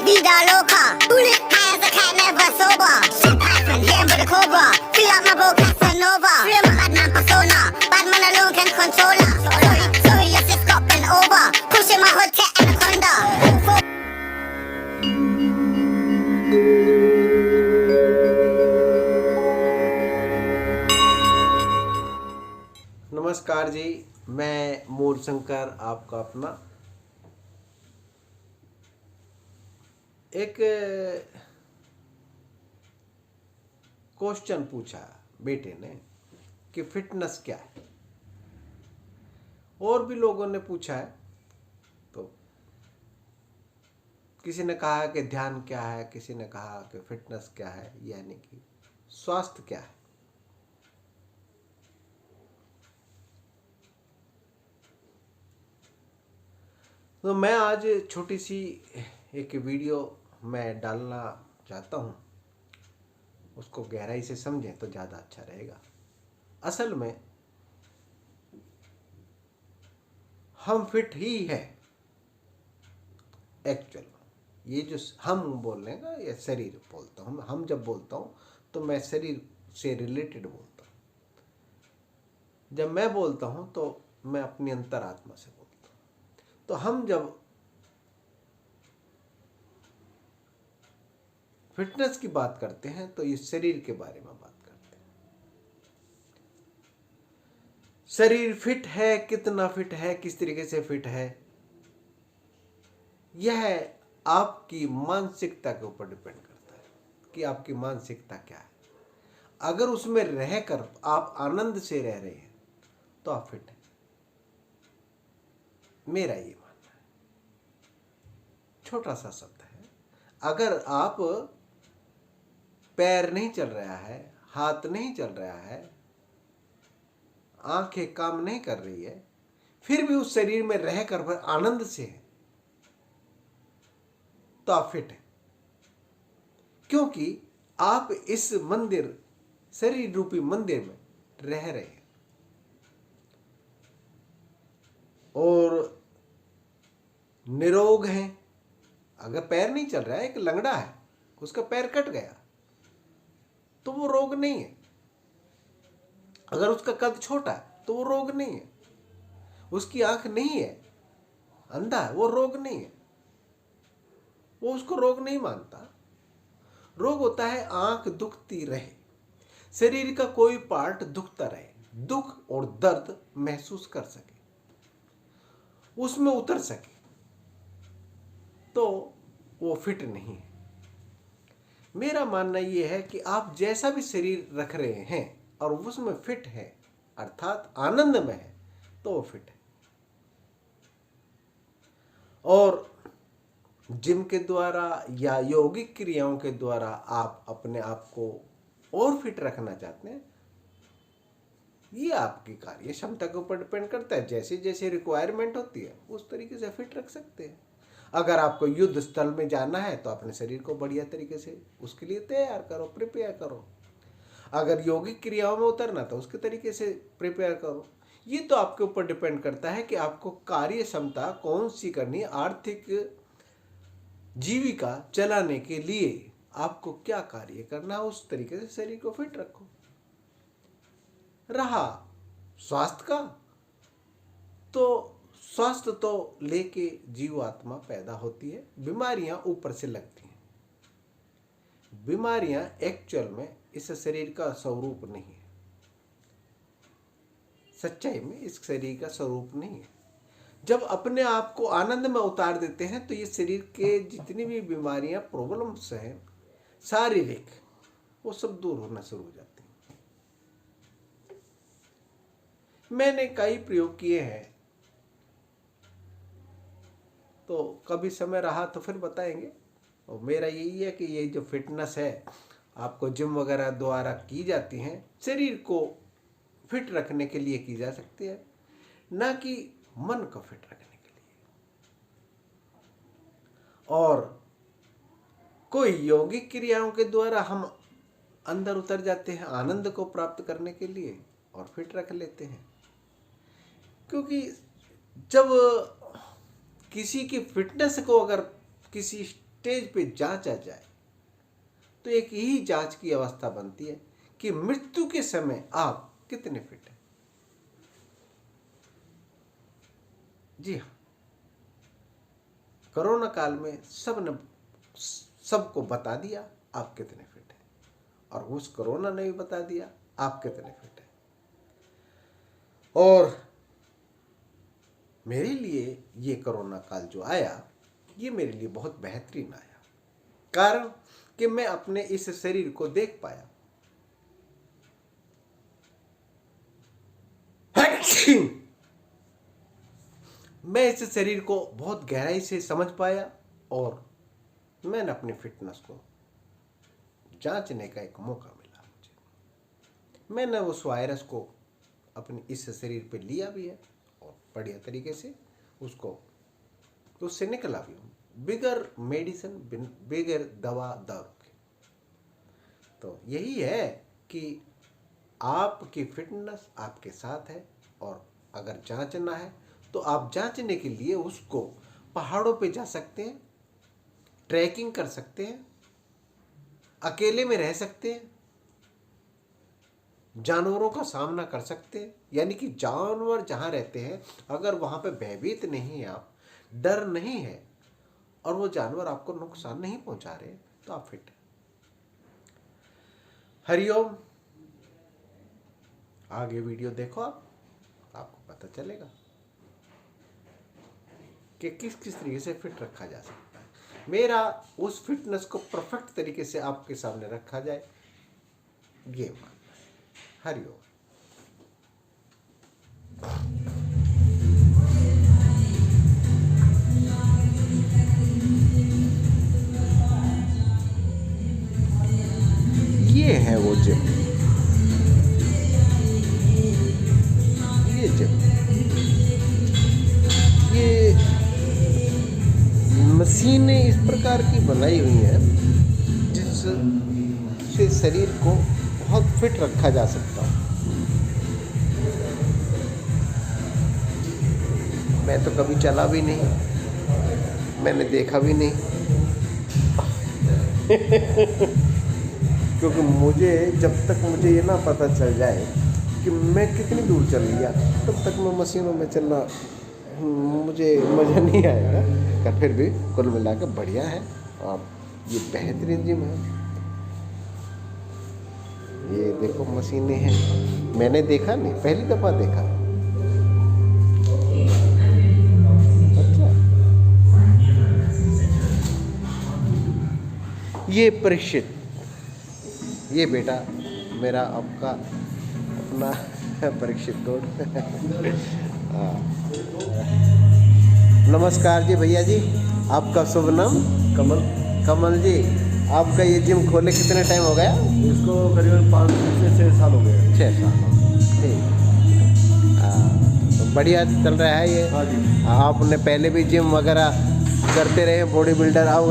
vida loca. Bullet as a cat never sober. Shit Python, hit with a cobra. Fill up my bro Casanova. Free my bad man persona. Bad man alone can control her. Sorry, your sis got bent over. Pushing my hood to anaconda. नमस्कार जी, मैं मूर शंकर आपका अपना। एक question पूछा बेटे ने कि fitness क्या है। और भी लोगों ने पूछा है, तो किसी ने कहा कि ध्यान क्या है, किसी ने कहा कि फिटनेस क्या है, यानी कि स्वास्थ्य क्या है। तो मैं आज छोटी सी एक वीडियो मैं डालना चाहता हूँ, उसको गहराई से समझें तो ज़्यादा अच्छा रहेगा। असल में हम फिट ही है एक्चुअल। ये जो हम बोल रहे हैं ना, ये शरीर बोलता हूँ। हम जब बोलता हूँ तो मैं शरीर से रिलेटेड बोलता हूँ। जब मैं बोलता हूँ तो मैं अपनी अंतरात्मा से बोलता हूँ। तो हम जब फिटनेस की बात करते हैं तो इस शरीर के बारे में बात करते हैं। शरीर फिट है, कितना फिट है, किस तरीके से फिट है, यह आपकी मानसिकता के ऊपर डिपेंड करता है कि आपकी मानसिकता क्या है। अगर उसमें रहकर आप आनंद से रह रहे हैं तो आप फिट हैं। मेरा ये मानना है। छोटा सा शब्द है। अगर आप पैर नहीं चल रहा है, हाथ नहीं चल रहा है, आंखें काम नहीं कर रही है, फिर भी उस शरीर में रहकर आनंद से है, तो आप फिट हैं। क्योंकि आप इस मंदिर, शरीर रूपी मंदिर में रह रहे हैं। और निरोग हैं। अगर पैर नहीं चल रहा है, एक लंगड़ा है, उसका पैर कट गया तो वो रोग नहीं है। अगर उसका कद छोटा है तो वो रोग नहीं है। उसकी आंख नहीं है, अंधा है, वो रोग नहीं है। वो उसको रोग नहीं मानता। रोग होता है आंख दुखती रहे, शरीर का कोई पार्ट दुखता रहे, दुख और दर्द महसूस कर सके, उसमें उतर सके, तो वो फिट नहीं है। मेरा मानना यह है कि आप जैसा भी शरीर रख रहे हैं और उसमें फिट है, अर्थात आनंद में है, तो वो फिट है। और जिम के द्वारा या यौगिक क्रियाओं के द्वारा आप अपने आप को और फिट रखना चाहते हैं, ये आपकी कार्य क्षमता के ऊपर डिपेंड करता है। जैसे जैसे रिक्वायरमेंट होती है उस तरीके से फिट रख सकते हैं। अगर आपको युद्ध स्थल में जाना है तो अपने शरीर को बढ़िया तरीके से उसके लिए तैयार करो, प्रिपेयर करो। अगर यौगिक क्रियाओं में उतरना तो उसके तरीके से प्रिपेयर करो। ये तो आपके ऊपर डिपेंड करता है कि आपको कार्य क्षमता कौन सी करनी है। आर्थिक जीविका चलाने के लिए आपको क्या कार्य करना है, उस तरीके से शरीर को फिट रखो। रहा स्वास्थ्य का, तो स्वास्थ्य तो लेके जीवात्मा पैदा होती है, बीमारियां ऊपर से लगती हैं। बीमारियां एक्चुअल में इस शरीर का स्वरूप नहीं है। सच्चाई में इस शरीर का स्वरूप नहीं है। जब अपने आप को आनंद में उतार देते हैं तो ये शरीर के जितनी भी बीमारियां, प्रॉब्लम्स हैं शारीरिक, वो सब दूर होना शुरू हो जाती हैं। मैंने कई प्रयोग किए हैं, तो कभी समय रहा तो फिर बताएंगे। और मेरा यही है कि ये जो फिटनेस है आपको जिम वगैरह द्वारा की जाती हैं, शरीर को फिट रखने के लिए की जा सकती है, ना कि मन को फिट रखने के लिए। और कोई यौगिक क्रियाओं के द्वारा हम अंदर उतर जाते हैं आनंद को प्राप्त करने के लिए और फिट रख लेते हैं। क्योंकि जब किसी की फिटनेस को अगर किसी स्टेज पे जांचा जाए तो एक यही जांच की अवस्था बनती है कि मृत्यु के समय आप कितने फिट हैं। जी हाँ, कोरोना काल में सबको बता दिया आप कितने फिट हैं, और उस कोरोना ने भी बता दिया आप कितने फिट हैं। और मेरे लिए ये कोरोना काल जो आया, ये मेरे लिए बहुत बेहतरीन आया, कारण कि मैं अपने इस शरीर को देख पाया। मैं इस शरीर को बहुत गहराई से समझ पाया और मैंने अपनी फिटनेस को जांचने का एक मौका मिला मुझे। मैंने उस वायरस को अपने इस शरीर पे लिया भी है और बढ़िया तरीके से उससे निकला भी हूँ, बिगर मेडिसिन, बिगर दवा दारू के। तो यही है कि आपकी फिटनेस आपके साथ है, और अगर जांचना है तो आप जांचने के लिए उसको पहाड़ों पे जा सकते हैं, ट्रैकिंग कर सकते हैं, अकेले में रह सकते हैं, जानवरों का सामना कर सकते हैं। यानी कि जानवर जहाँ रहते हैं, अगर वहाँ पे भयभीत नहीं है, आप डर नहीं है और वो जानवर आपको नुकसान नहीं पहुंचा रहे, तो आप फिट हैं। हरिओम। आगे वीडियो देखो, आपको पता चलेगा कि किस किस तरीके से फिट रखा जा सकता है। मेरा उस फिटनेस को परफेक्ट तरीके से आपके सामने रखा जाए, ये मानना है। हरिओम। ये है वो जिम, ये जिम, ये मशीनें इस प्रकार की बनाई हुई हैं जिससे शरीर को बहुत फिट रखा जा सकता है। मैं तो कभी चला भी नहीं, मैंने देखा भी नहीं क्योंकि जब तक मुझे ये ना पता चल जाए कि मैं कितनी दूर चल लिया, तब तक मैं मशीनों में चलना मुझे मज़ा नहीं आएगा। पर फिर भी कुल मिला के बढ़िया है, और ये बेहतरीन जिम है। ये देखो मशीनें हैं, मैंने देखा नहीं, पहली दफ़ा देखा। अच्छा, ये परीक्षित, ये बेटा मेरा आपका अपना परीक्षित दोस्त। नमस्कार जी भैया जी, आपका शुभ नाम? कमल। कमल जी, आपका ये जिम खोले कितने टाइम हो गया? इसको करीबन 5 से 6 साल हो गए। 6 साल। ठीक, तो बढ़िया चल रहा है ये। हाँ जी। आपने पहले भी जिम वगैरह करते रहे, बॉडी बिल्डर, अब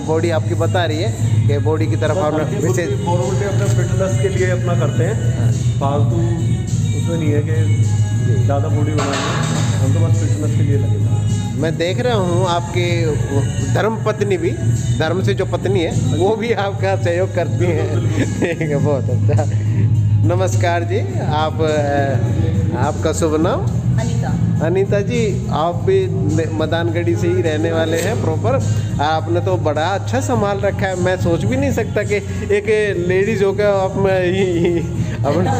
बॉडी आपकी बता रही है कि बॉडी की तरफ आप विशेष फॉरवर्ड अपने फिटनेस के लिए अपना करते हैं, फालतू उसमें नहीं है कि ज़्यादा बॉडी बनानी, हम तो बस फिटनेस के लिए लगे हैं। मैं देख रहा हूँ आपके धर्म पत्नी भी, धर्म से जो पत्नी है वो भी आपका सहयोग करती हैं। ठीक है, बहुत अच्छा। नमस्कार जी, आपका शुभ नाम? अनीता। अनीता जी, आप भी मदानगढ़ी से ही रहने वाले हैं प्रॉपर। आपने तो बड़ा अच्छा संभाल रखा है, मैं सोच भी नहीं सकता कि एक लेडीज होकर आप अपना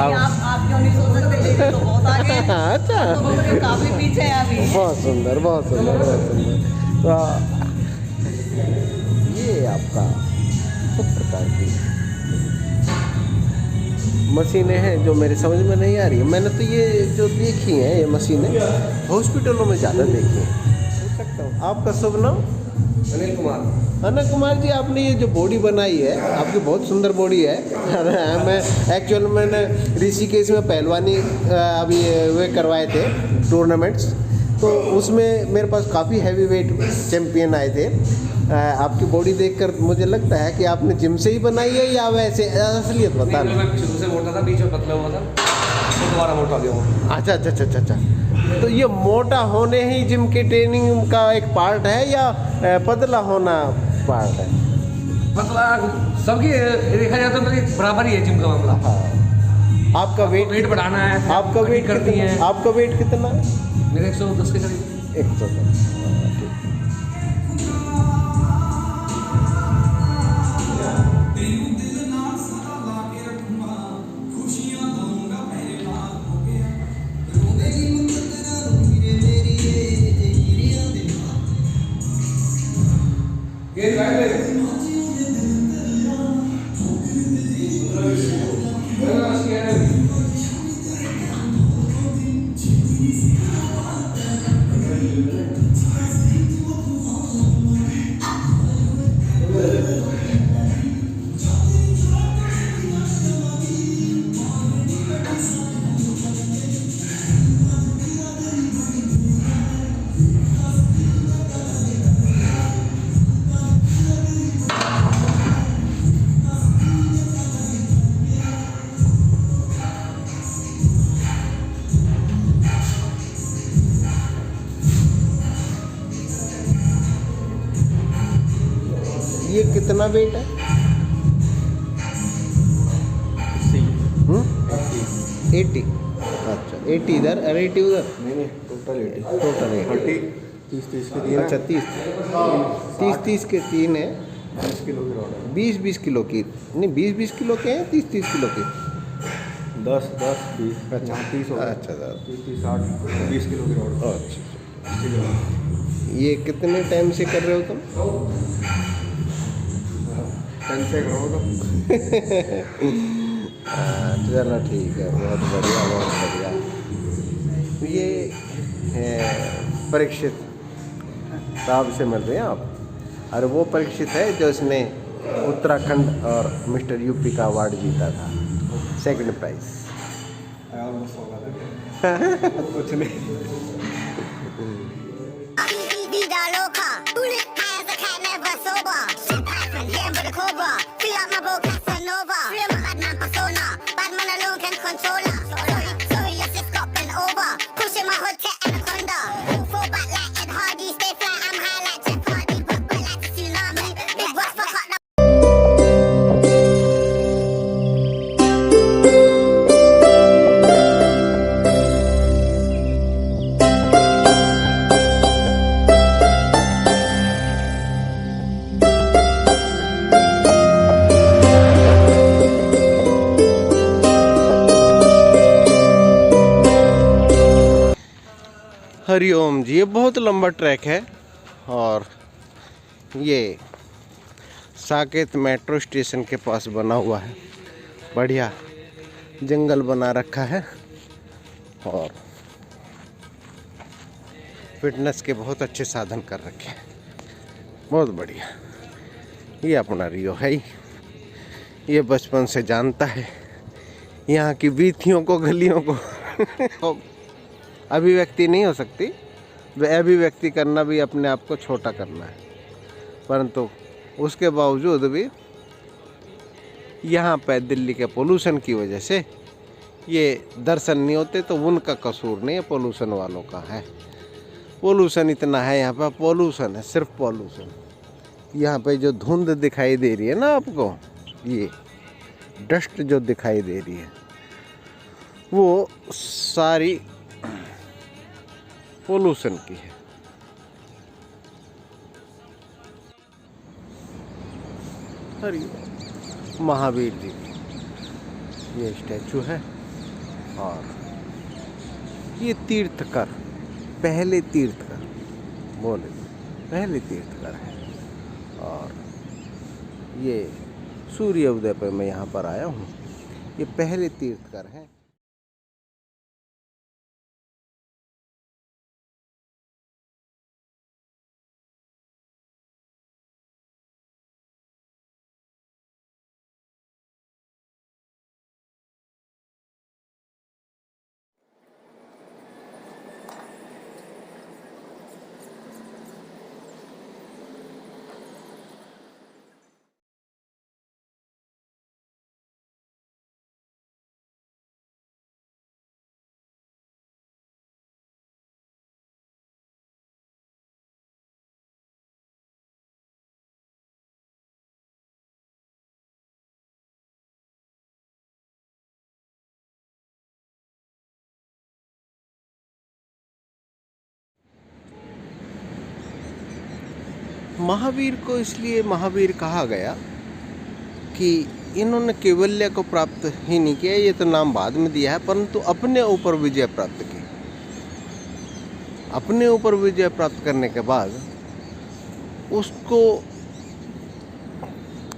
आप क्यों नहीं सोच सकते, लेडीज तो बहुत आगे हैं। अच्छा, तो काफी पीछे है अभी। बहुत सुंदर, बहुत सुंदर, बहुत सुंदर। तो ये आपका सब प्रकार की मशीनें हैं जो मेरे समझ में नहीं आ रही है। मैंने तो ये जो देखी हैं ये मशीनें हॉस्पिटलों में ज़्यादा देखी हैं। पूछ सकता हूँ आपका शुभ नाम? अनिल कुमार। अनिल कुमार जी, आपने ये जो बॉडी बनाई है, आपकी बहुत सुंदर बॉडी है। मैं एक्चुअल मैंने ऋषिकेश में पहलवानी अभी वे करवाए थे टूर्नामेंट्स, तो उसमें मेरे पास काफ़ी हैवी वेट चैम्पियन आए थे। आपकी बॉडी देखकर मुझे लगता है कि आपने जिम से ही बनाई है या वैसे असलियत बता रहे? शुरू से मोटा था, बीच में पतला हुआ था, तो दोबारा मोटा गया हूँ। अच्छा अच्छा अच्छा अच्छा अच्छा। तो ये मोटा होने ही जिम की ट्रेनिंग का एक पार्ट है या पतला होना पार्ट है? मतलब सबकी देखा जाए तो मतलब बराबर ही है जिम का मामला। हाँ। आपका वेट बढ़ाना है, आपका वेट करती कितना है। आपका वेट कितना है? मेरे 110 के करीब। 110। ये कितना वेट है? 80। अच्छा 80 इधर और 80 उधर? नहीं टोटल 80। टोटल 80। 30 के 3। अच्छा 30 के 3 है। 20 किलो की रॉड है। 20 किलो की नहीं, 20 किलो के हैं, 30 किलो के? 10 20। अच्छा 30 होगा। अच्छा 30 60 20 किलो की रॉड। अच्छा। ये कितने टाइम से कर रहे हो तुम? 10 से करो तो। चलो ठीक है, बहुत बढ़िया बहुत बढ़िया। ये परीक्षित साहब से मिल रहे हैं आप, और वो परीक्षित है जो इसने उत्तराखंड और मिस्टर यूपी का अवार्ड जीता था, सेकंड प्राइज। कुछ नहीं। Vida loca, bullet as a cat never sober. Shit happen, hit with a cobra. Fill up my bowl, Casanova. Free my bad man persona. Bad man alone can control her. Sorry, your sis got bent over. Pushing my hood to anaconda. Fall back like Ed Hardy, stay fly, I'm high like Jeff Hardy, but like a tsunami. Big rocks for cut. Hariom जी, ये बहुत लंबा track है और ये Saket metro station के पास बना हुआ है। बढ़िया जंगल बना रखा है और फिटनेस के बहुत अच्छे साधन कर रखे हैं, बहुत बढ़िया। ये अपना रियो है ही, ये बचपन से जानता है यहाँ की वीथियों को, गलियों को। अभिव्यक्ति नहीं हो सकती, अभिव्यक्ति करना भी अपने आप को छोटा करना है, परंतु उसके बावजूद भी यहाँ पे दिल्ली के पोल्यूशन की वजह से ये दर्शन नहीं होते, तो उनका कसूर नहीं है, पोल्यूशन वालों का है। पोल्यूशन इतना है यहाँ पर, पोल्यूशन है, सिर्फ पोल्यूशन। यहाँ पे जो धुंध दिखाई दे रही है ना आपको, ये डस्ट जो दिखाई दे रही है, वो सारी पोल्यूशन की है। हरि महावीर जी ये स्टैचू है और ये तीर्थकर, पहले तीर्थकर बोले, पहले तीर्थकर है। और ये सूर्य उदय पर मैं यहाँ पर आया हूँ, ये पहले तीर्थकर हैं। महावीर को इसलिए महावीर कहा गया कि इन्होंने कैवल्य को प्राप्त ही नहीं किया, ये तो नाम बाद में दिया है, परंतु अपने ऊपर विजय प्राप्त की। अपने ऊपर विजय प्राप्त करने के बाद उसको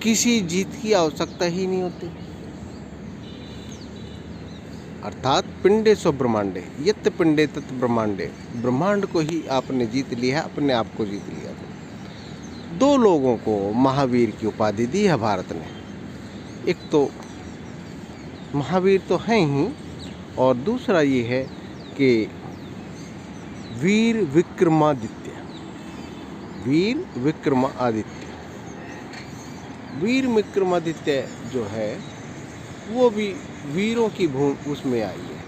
किसी जीत की आवश्यकता ही नहीं होती। अर्थात पिंडे स्व ब्रह्मांडे यत् पिंडे तत् ब्रह्मांडे, ब्रह्मांड को ही आपने जीत लिया है, अपने आप को जीत लिया। दो लोगों को महावीर की उपाधि दी है भारत ने। एक तो महावीर तो हैं ही, और दूसरा ये है कि वीर विक्रमादित्य। वीर विक्रमादित्य, वीर विक्रमादित्य जो है वो भी वीरों की भूमि उसमें आई है।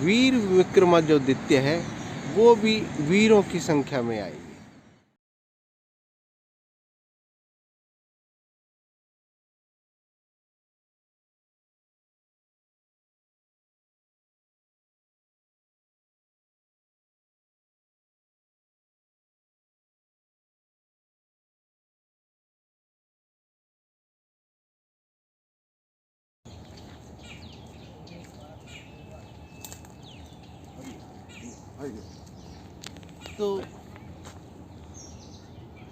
वीर विक्रमा जो आदित्य है वो भी वीरों की संख्या में आई है। तो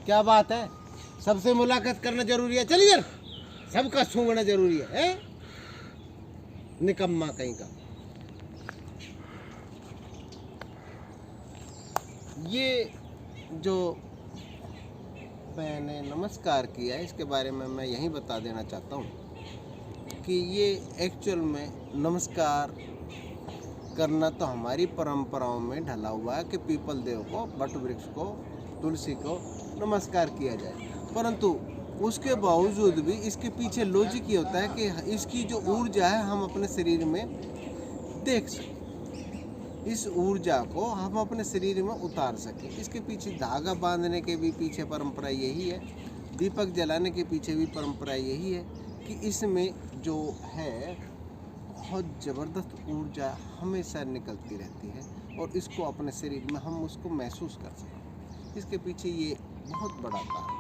क्या बात है, सबसे मुलाकात करना जरूरी है। चलिए यार, सबका सूंघना जरूरी है, निकम्मा कहीं का। ये जो मैंने नमस्कार किया इसके बारे में मैं यही बता देना चाहता हूँ कि ये एक्चुअल में नमस्कार करना तो हमारी परंपराओं में ढला हुआ है कि पीपल देव को, बट वृक्ष को, तुलसी को नमस्कार किया जाए, परंतु उसके बावजूद भी इसके पीछे लॉजिक ये होता है कि इसकी जो ऊर्जा है हम अपने शरीर में देख सकें, इस ऊर्जा को हम अपने शरीर में उतार सकें। इसके पीछे धागा बांधने के भी पीछे परंपरा यही है, दीपक जलाने के पीछे भी परंपरा यही है कि इसमें जो है बहुत ज़बरदस्त ऊर्जा हमेशा निकलती रहती है और इसको अपने शरीर में हम उसको महसूस कर सकें। इसके पीछे ये बहुत बड़ा कारण है।